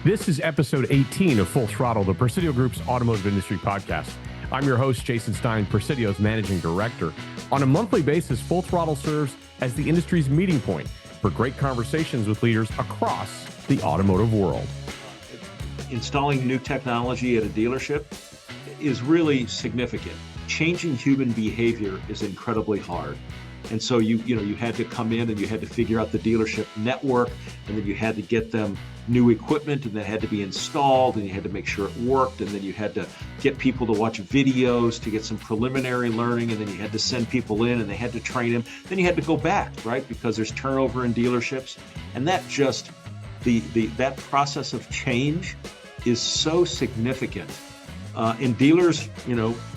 This is episode 18 of Full Throttle, the Presidio Group's automotive industry podcast. I'm your host, Jason Stein, Presidio's managing director. On a monthly basis, Full Throttle serves as the industry's meeting point for great conversations with leaders across the automotive world. Installing new technology at a dealership is really significant. Changing human behavior is incredibly hard. And so you had to come in and you had to figure out the dealership network, and then you had to get them new equipment, and that had to be installed, and you had to make sure it worked, and then you had to get people to watch videos to get some preliminary learning, and then you had to send people in and they had to train them. Then you had to go back, right? Because there's turnover in dealerships. And that just, that process of change is so significant. And dealers,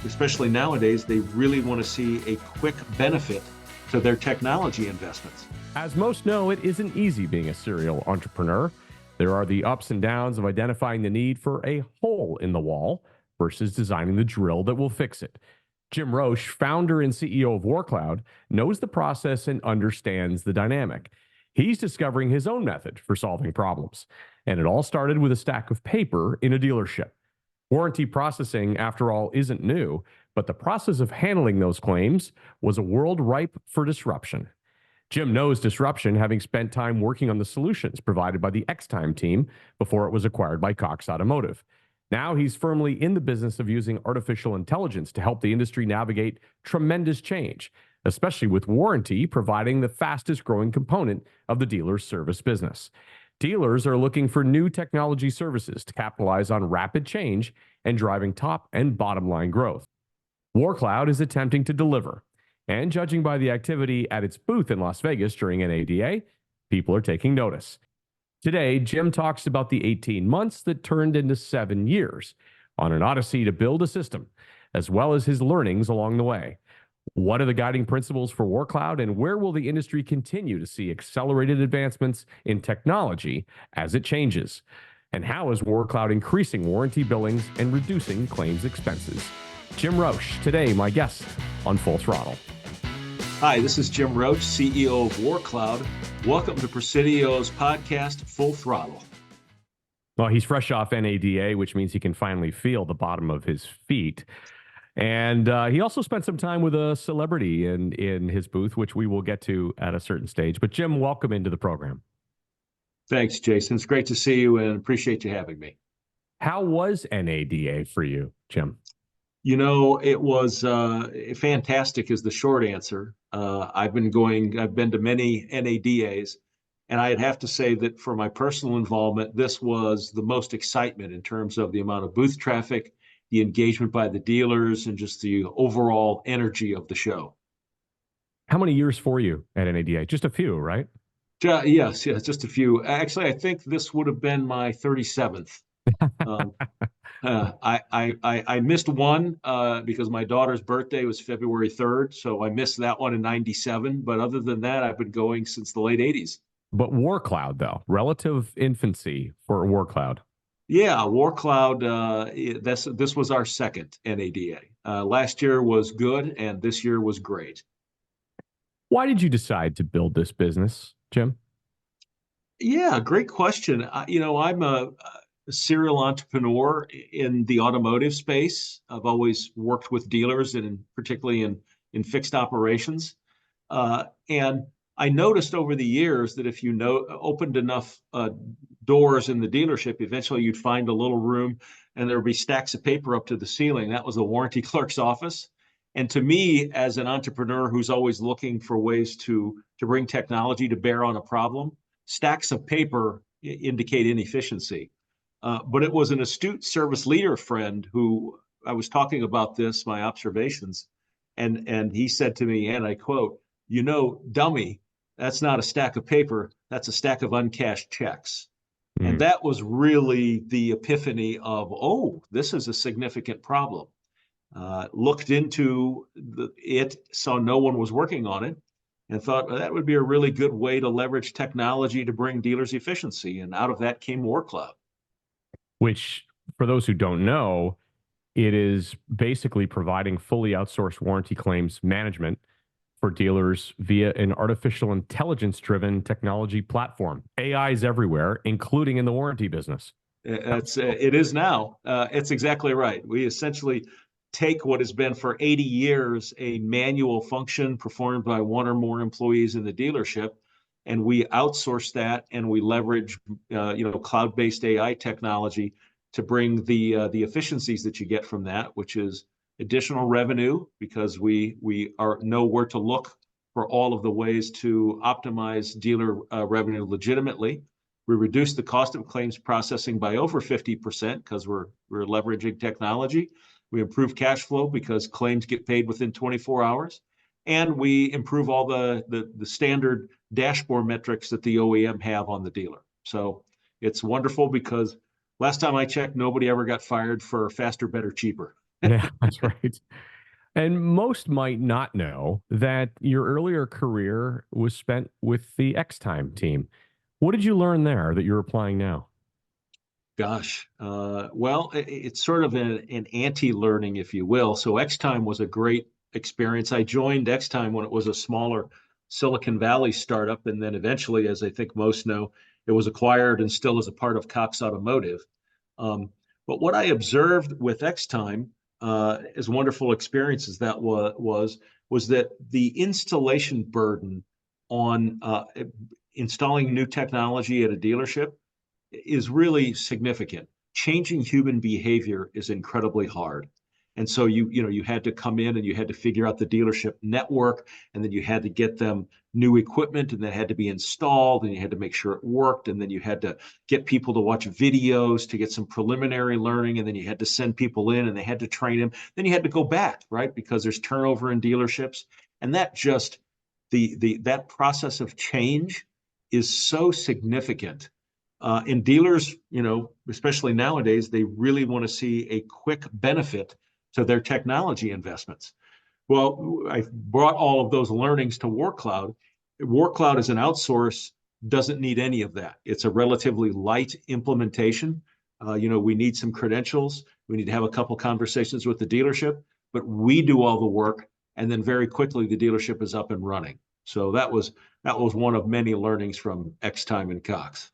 especially nowadays, they really want to see a quick benefit to their technology investments. As most know, it isn't easy being a serial entrepreneur. There are the ups and downs of identifying the need for a hole in the wall versus designing the drill that will fix it. Jim Roche, founder and CEO of WarrCloud, knows the process and understands the dynamic. He's discovering his own method for solving problems. And it all started with a stack of paper in a dealership. Warranty processing, after all, isn't new, but the process of handling those claims was a world ripe for disruption. Jim knows disruption, having spent time working on the solutions provided by the X-Time team before it was acquired by Cox Automotive. Now he's firmly in the business of using artificial intelligence to help the industry navigate tremendous change, especially with warranty providing the fastest growing component of the dealer's service business. Dealers are looking for new technology services to capitalize on rapid change and driving top and bottom line growth. WarrCloud is attempting to deliver, and judging by the activity at its booth in Las Vegas during NADA, people are taking notice. Today, Jim talks about the 18 months that turned into 7 years on an odyssey to build a system, as well as his learnings along the way. What are the guiding principles for WarrCloud, and where will the industry continue to see accelerated advancements in technology as it changes? And how is WarrCloud increasing warranty billings and reducing claims expenses? Jim Roche, today my guest on Full Throttle. Hi, this is Jim Roche, CEO of WarrCloud. Welcome to Presidio's podcast, Full Throttle. Well, he's fresh off NADA, which means he can finally feel the bottom of his feet. And he also spent some time with a celebrity in his booth, which we will get to at a certain stage. But Jim, welcome into the program. Thanks, Jason. It's great to see you and appreciate you having me. How was NADA for you, Jim? It was fantastic is the short answer. I've been to many NADAs, and I'd have to say that for my personal involvement, this was the most excitement in terms of the amount of booth traffic, the engagement by the dealers, and just the overall energy of the show. How many years for you at NADA? Just a few, right? Yes, just a few. Actually, I think this would have been my 37th. I missed one because my daughter's birthday was February 3rd, so I missed that one in 97. But other than that, I've been going since the late 80s. But WarrCloud, though, relative infancy for WarrCloud. Yeah, WarrCloud, this was our second NADA. Last year was good, and this year was great. Why did you decide to build this business, Jim? Yeah, great question. I'm a serial entrepreneur in the automotive space. I've always worked with dealers, and particularly in fixed operations. And I noticed over the years that if you opened enough doors in the dealership, eventually you'd find a little room and there would be stacks of paper up to the ceiling. That was the warranty clerk's office. And to me, as an entrepreneur who's always looking for ways to bring technology to bear on a problem, stacks of paper indicate inefficiency. But it was an astute service leader friend who I was talking about this, my observations, and he said to me, and I quote, dummy, that's not a stack of paper, that's a stack of uncashed checks. Mm. And that was really the epiphany of, this is a significant problem. Looked into it, saw no one was working on it, and thought that would be a really good way to leverage technology to bring dealers efficiency. And out of that came WarrCloud. Which, for those who don't know, it is basically providing fully outsourced warranty claims management for dealers via an artificial intelligence-driven technology platform. AI is everywhere, including in the warranty business. It is now. It's exactly right. We essentially take what has been for 80 years a manual function performed by one or more employees in the dealership, and we outsource that, and we leverage cloud-based AI technology to bring the efficiencies that you get from that, which is additional revenue, because we know where to look for all of the ways to optimize dealer revenue legitimately. We reduce the cost of claims processing by over 50% because we're leveraging technology. We improve cash flow because claims get paid within 24 hours. And we improve all the standard dashboard metrics that the OEM have on the dealer. So it's wonderful because last time I checked, nobody ever got fired for faster, better, cheaper. Yeah, that's right. And most might not know that your earlier career was spent with the X-Time team. What did you learn there that you're applying now? Gosh, well, it's sort of an anti-learning, if you will. So Xtime was a great experience. I joined Xtime when it was a smaller Silicon Valley startup, and then eventually, as I think most know, it was acquired and still is a part of Cox Automotive. Um, but what I observed with Xtime, as wonderful experience as that was that the installation burden on installing new technology at a dealership is really significant. Changing human behavior is incredibly hard. And so you had to come in and you had to figure out the dealership network, and then you had to get them new equipment, and that had to be installed, and you had to make sure it worked, and then you had to get people to watch videos to get some preliminary learning, and then you had to send people in and they had to train them. Then you had to go back, right? Because there's turnover in dealerships. And that just that process of change is so significant, and dealers, especially nowadays, they really want to see a quick benefit to their technology investments. Well, I brought all of those learnings to WarrCloud. WarrCloud as an outsource doesn't need any of that. It's a relatively light implementation. We need some credentials. We need to have a couple conversations with the dealership, but we do all the work, and then very quickly the dealership is up and running. So that was one of many learnings from Xtime and Cox.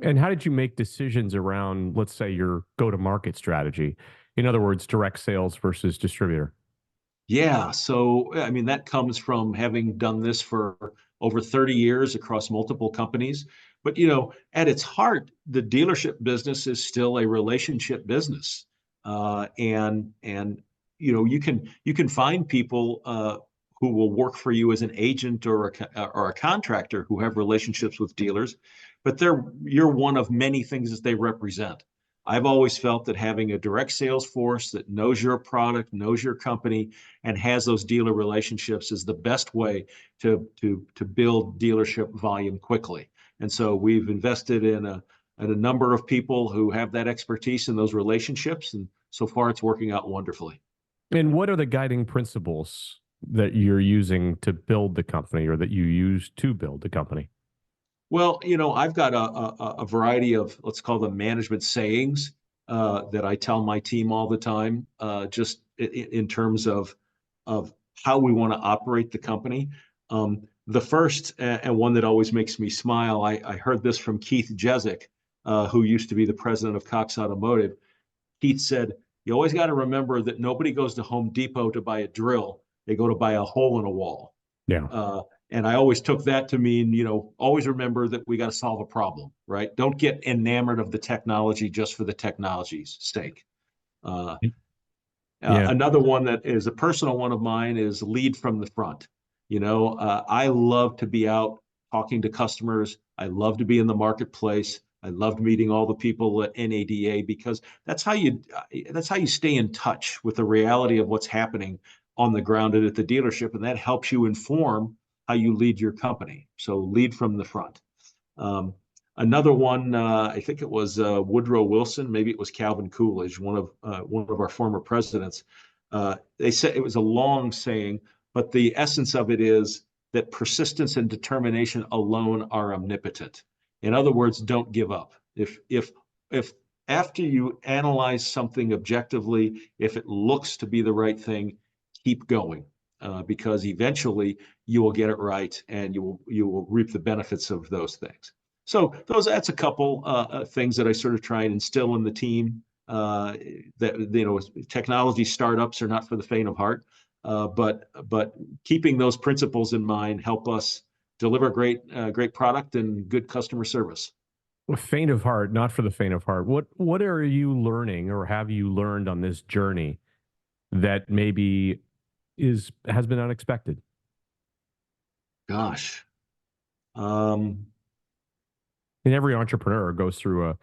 And how did you make decisions around, let's say, your go-to-market strategy? In other words, direct sales versus distributor. Yeah, so I mean, that comes from having done this for over 30 years across multiple companies. But at its heart, the dealership business is still a relationship business, and you can find people who will work for you as an agent or a contractor who have relationships with dealers, but you're one of many things that they represent. I've always felt that having a direct sales force that knows your product, knows your company, and has those dealer relationships is the best way to build dealership volume quickly. And so we've invested in a number of people who have that expertise in those relationships, and so far it's working out wonderfully. And what are the guiding principles that you're using to build the company or that you use to build the company? Well, I've got a variety of, let's call them management sayings, that I tell my team all the time, just in terms of how we want to operate the company. The first, and one that always makes me smile, I heard this from Keith Jezik, who used to be the president of Cox Automotive. Keith said, "You always got to remember that nobody goes to Home Depot to buy a drill; they go to buy a hole in a wall." Yeah. And I always took that to mean, always remember that we got to solve a problem, right? Don't get enamored of the technology just for the technology's sake. Uh, Yeah. Another one that is a personal one of mine is lead from the front. I love to be out talking to customers. I love to be in the marketplace. I loved meeting all the people at NADA because that's how you stay in touch with the reality of what's happening on the ground and at the dealership, and that helps you inform how you lead your company. So lead from the front. Um, Another one, I think it was Woodrow Wilson, maybe it was Calvin Coolidge, one of our former presidents. They said it was a long saying, but the essence of it is that persistence and determination alone are omnipotent. In other words, don't give up. If after you analyze something objectively, if it looks to be the right thing, keep going, because eventually you will get it right and you will reap the benefits of those things. So that's a couple things that I sort of try and instill in the team. That technology startups are not for the faint of heart, but keeping those principles in mind help us deliver great product and good customer service. Faint of heart, not for the faint of heart. What are you learning, or have you learned on this journey that maybe is has been unexpected? Gosh, um, And every entrepreneur goes through a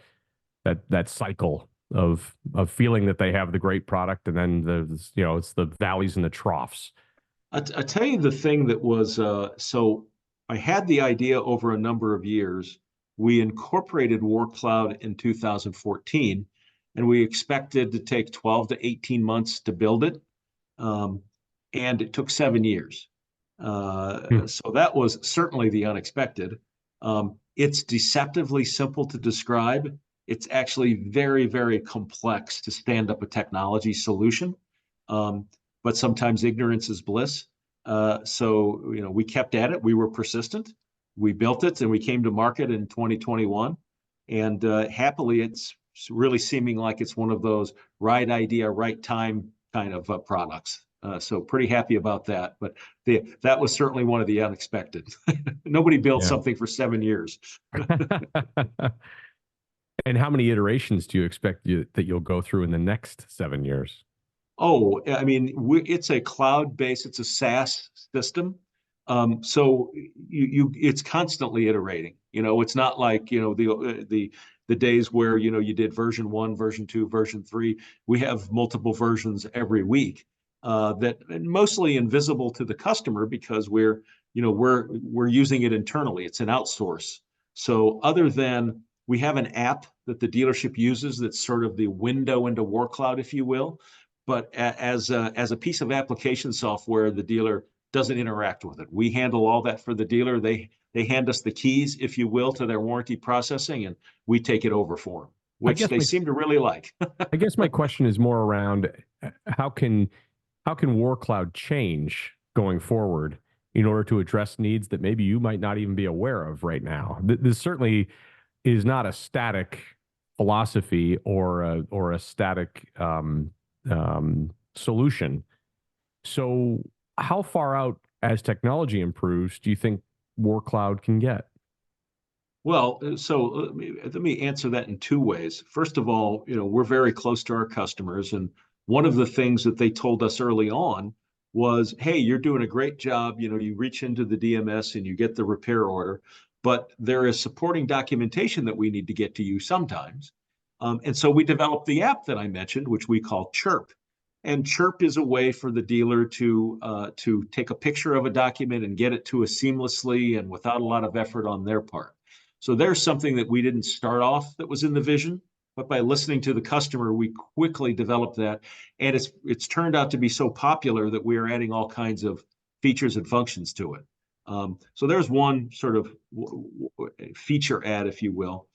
that cycle of feeling that they have the great product, and then it's the valleys and the troughs. I tell you the thing that was so I had the idea over a number of years. We incorporated WarrCloud in 2014, and we expected to take 12 to 18 months to build it. Um, and it took 7 years. Hmm. So that was certainly the unexpected. It's deceptively simple to describe. It's actually very, very complex to stand up a technology solution. Um, but sometimes ignorance is bliss. So we kept at it. We were persistent. We built it, and we came to market in 2021. And happily, it's really seeming like it's one of those right idea, right time kind of products. So pretty happy about that. But that was certainly one of the unexpected. Nobody built Yeah. something for 7 years. And how many iterations do you expect that you'll go through in the next 7 years? Oh, I mean, it's a cloud-based, it's a SaaS system. So it's constantly iterating. It's not like, the days where, you did version 1, version 2, version 3. We have multiple versions every week, that mostly invisible to the customer because we're using it internally. It's an outsource. So other than we have an app that the dealership uses that's sort of the window into WarrCloud, if you will, but as a piece of application software, the dealer doesn't interact with it. We handle all that for the dealer. They hand us the keys, if you will, to their warranty processing, and we take it over for them, I which guess they my seem to really like. I guess my question is more around how can WarrCloud change going forward in order to address needs that maybe you might not even be aware of right now? This certainly is not a static philosophy or a static solution. So, how far out as technology improves do you think WarrCloud can get? Well, so let me answer that in two ways. First of all, we're very close to our customers, and one of the things that they told us early on was, "Hey, you're doing a great job. You reach into the DMS and you get the repair order, but there is supporting documentation that we need to get to you sometimes." And so we developed the app that I mentioned, which we call Chirp. And Chirp is a way for the dealer to take a picture of a document and get it to us seamlessly and without a lot of effort on their part. So there's something that we didn't start off that was in the vision, but by listening to the customer, we quickly developed that, and it's turned out to be so popular that we are adding all kinds of features and functions to it. So there's one sort of feature add, if you will.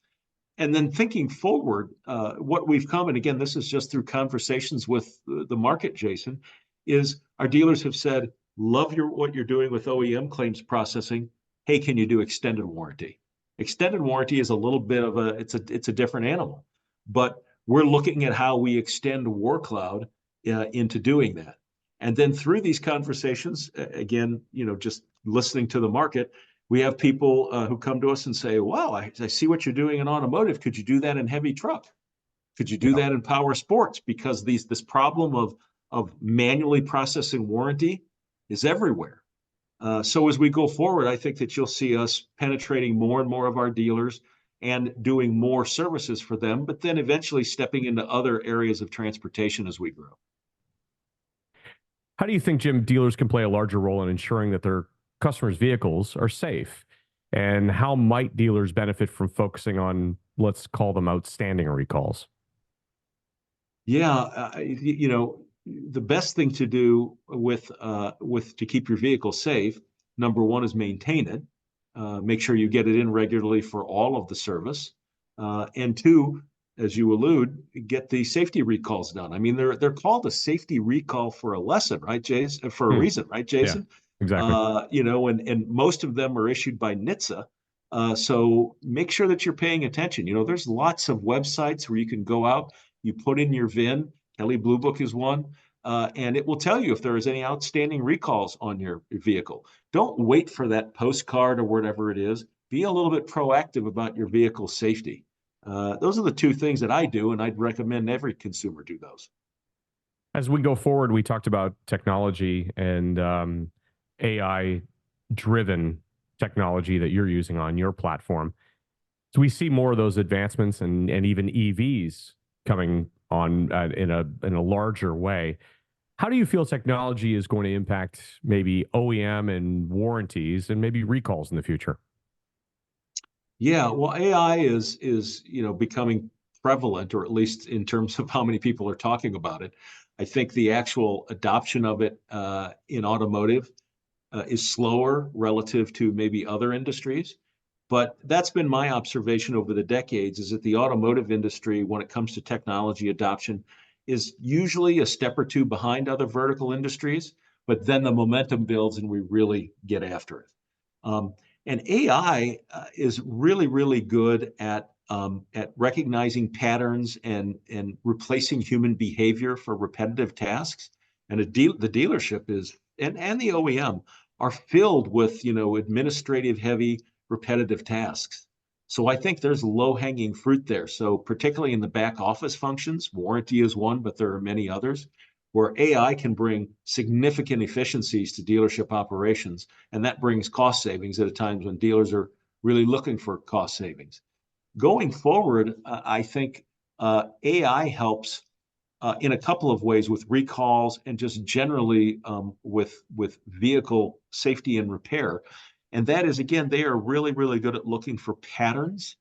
And then thinking forward, what we've come, and again, this is just through conversations with the market, Jason, is our dealers have said, love what you're doing with OEM claims processing. Hey, can you do extended warranty? Extended warranty is a little bit of it's a different animal, but we're looking at how we extend WarrCloud into doing that. And then through these conversations, again, just listening to the market, we have people who come to us and say, "Wow, I see what you're doing in automotive. Could you do that in heavy truck? Could you do Yeah. that in power sports? Because this problem of manually processing warranty is everywhere." So as we go forward, I think that you'll see us penetrating more and more of our dealers and doing more services for them, but then eventually stepping into other areas of transportation as we grow. How do you think, Jim, dealers can play a larger role in ensuring that their customers' vehicles are safe? And how might dealers benefit from focusing on, let's call them outstanding recalls? Yeah, the best thing to do with to keep your vehicle safe, number one is maintain it. Make sure you get it in regularly for all of the service. And two, as you allude, get the safety recalls done. I mean, they're called a safety recall for a lesson, right, Jason? For a Hmm. reason, right, Yeah, Jason? exactly. And most of them are issued by NHTSA, So make sure that you're paying attention. There's lots of websites where you can go out, you put in your VIN. Kelley Blue Book is one, and it will tell you if there is any outstanding recalls on your vehicle. Don't wait for that postcard or whatever it is. Be a little bit proactive about your vehicle safety. Those are the two things that I do, and I'd recommend every consumer do those. As we go forward, we talked about technology and AI driven technology that you're using on your platform. So we see more of those advancements and even EVs coming on in a larger way. How do you feel technology is going to impact maybe OEM and warranties and maybe recalls in the future? Yeah, well, AI is becoming prevalent, or at least in terms of how many people are talking about it. I think the actual adoption of it in automotive is slower relative to maybe other industries. But that's been my observation over the decades, is that the automotive industry, when it comes to technology adoption, is usually a step or two behind other vertical industries, but then the momentum builds and we really get after it. Um, and AI is really, really good at recognizing patterns and replacing human behavior for repetitive tasks. And the dealership is and the OEM are filled with administrative heavy repetitive tasks. So I think there's low hanging fruit there. So particularly in the back office functions, warranty is one, but there are many others where AI can bring significant efficiencies to dealership operations, and that brings cost savings at a time when dealers are really looking for cost savings. Going forward, I think AI helps in a couple of ways with recalls and just generally with vehicle safety and repair. And that is, again, they are really, really good at looking for patterns.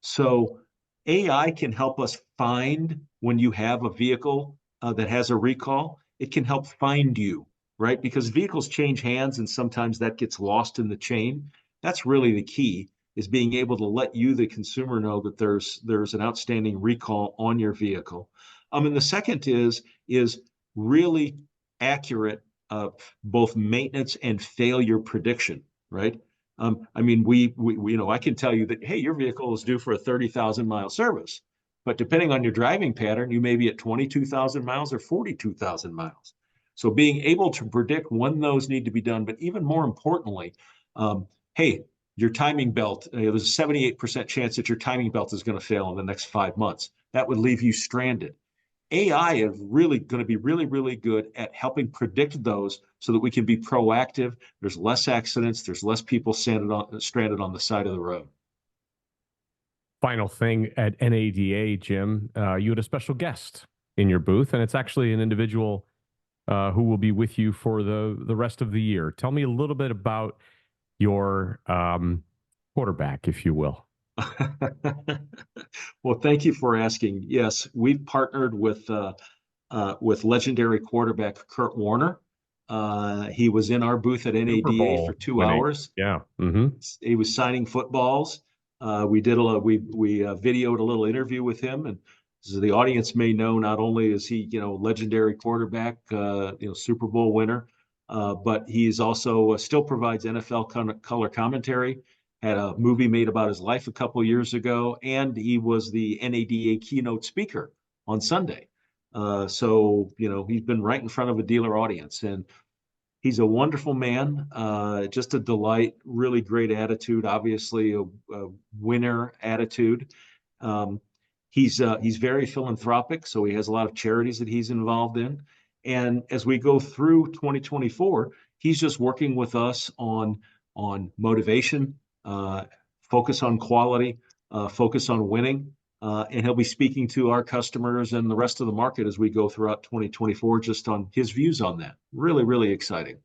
So AI can help us find when you have a vehicle that has a recall. It can help find you, right? Because vehicles change hands and sometimes that gets lost in the chain. That's really the key, is being able to let you, the consumer, know that there's an outstanding recall on your vehicle. And the second is really accurate both maintenance and failure prediction, right? I mean, I can tell you that, hey, your vehicle is due for a 30,000-mile service, but depending on your driving pattern, you may be at 22,000 miles or 42,000 miles. So being able to predict when those need to be done, but even more importantly, hey, your timing belt, there's a 78% chance that your timing belt is going to fail in the next 5 months. That would leave you stranded. AI is really going to be really, really good at helping predict those so that we can be proactive. There's less accidents, there's less people stranded on the side of the road. Final thing at NADA, Jim, you had a special guest in your booth, and it's actually an individual who will be with you for the rest of the year. Tell me a little bit about your quarterback, if you will. Well, thank you for asking. Yes, we've partnered with legendary quarterback Kurt Warner. He was in our booth at Super NADA for Bowl two winning. hours. Yeah. Mm-hmm. He was signing footballs. We did we videoed a little interview with him, and so the audience may know, not only is he legendary quarterback, Super Bowl winner, but he's also still provides NFL color commentary. Had a movie made about his life a couple of years ago, and he was the NADA keynote speaker on Sunday. So he's been right in front of a dealer audience, and he's a wonderful man, just a delight, really great attitude, obviously a winner attitude. Um, he's very philanthropic, so he has a lot of charities that he's involved in. And as we go through 2024, he's just working with us on motivation, focus on quality, focus on winning. And he'll be speaking to our customers and the rest of the market as we go throughout 2024, just on his views on that. Really, really exciting.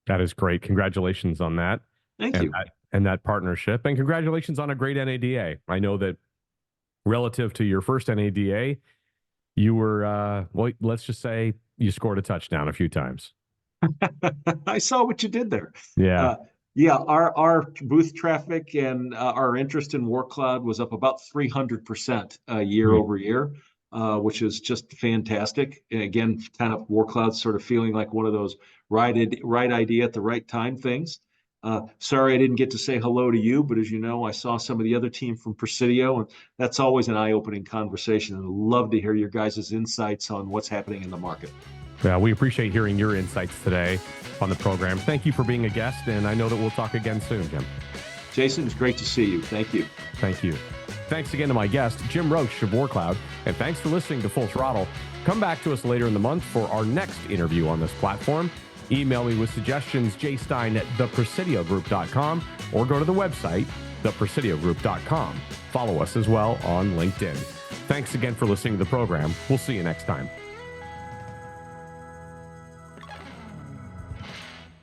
That is great. Congratulations on that. Thank and you. that partnership. And congratulations on a great NADA. I know that relative to your first NADA, you were, well, let's just say you scored a touchdown a few times. I saw what you did there. Yeah. Yeah, our booth traffic and our interest in WarrCloud was up about 300% year over year, which is just fantastic. And again, kind of WarrCloud sort of feeling like one of those right idea at the right time things. Sorry I didn't get to say hello to you, but as you know, I saw some of the other team from Presidio, and that's always an eye-opening conversation. And I'd love to hear your guys' insights on what's happening in the market. Yeah, we appreciate hearing your insights today on the program. Thank you for being a guest, and I know that we'll talk again soon, Jim. Jason, it's great to see you. Thank you. Thank you. Thanks again to my guest, Jim Roche of WarrCloud, and thanks for listening to Full Throttle. Come back to us later in the month for our next interview on this platform. Email me with suggestions, jstein@thepresidiogroup.com, or go to the website, thepresidiogroup.com. Follow us as well on LinkedIn. Thanks again for listening to the program. We'll see you next time.